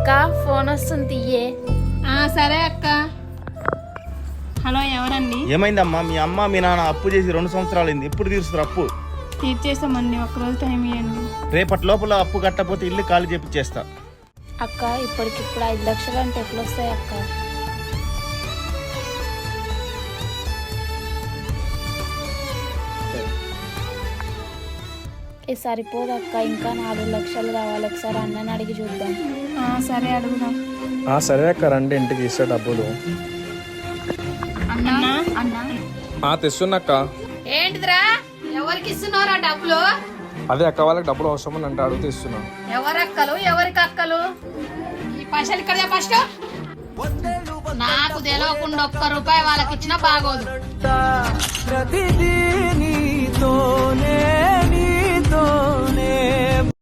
అక్క ఫోన్ వస్తుంది తీయే. సరే అక్క. హలో, ఎవరండి? ఏమైందమ్మా? మీ అమ్మ మీ నాన్న అప్పు చేసి 2 సంవత్సరాలైంది. ఎప్పుడు తీరుస్తారు అప్పు? తీర్చేస్తామండి, ఒక్కరోజు టైం ఇవ్వండి. రేపటి లోపల అప్పు కట్టకపోతే ఇల్లు ఖాళీ చేపిచ్చేస్తా. అక్క ఇప్పటికిప్పుడు 5 లక్షలు అంటే ఎట్లా వస్తాయి అక్క? సరిపోదు అక్క, ఇంకా 4 లక్షలు కావాలి. ఒకసారి అన్నని అడిగి చూద్దాం. సరే, అడుగుదాం. సరే అక్క, రండి ఇంటికి ఇస్తే డబ్బులు. అన్నా ఆ తెస్తున్నక్క. ఏంటిదిరా? ఎవరికి ఇస్తున్నారా డబ్బులు? అదే అక్క వాళ్ళకి డబ్బులు అవసరం అంటే అడుగుతూ ఇస్తున్నా. ఎవరక్కలు ఎవరికి అక్కలు? ఈ పైసలు ఇక్కడ ఫస్ట్ నాకు తెలియకుండా 1 రూపాయి వాళ్ళకి ఇచ్చినా బాగోదు. ప్రతిదీ నీతోనే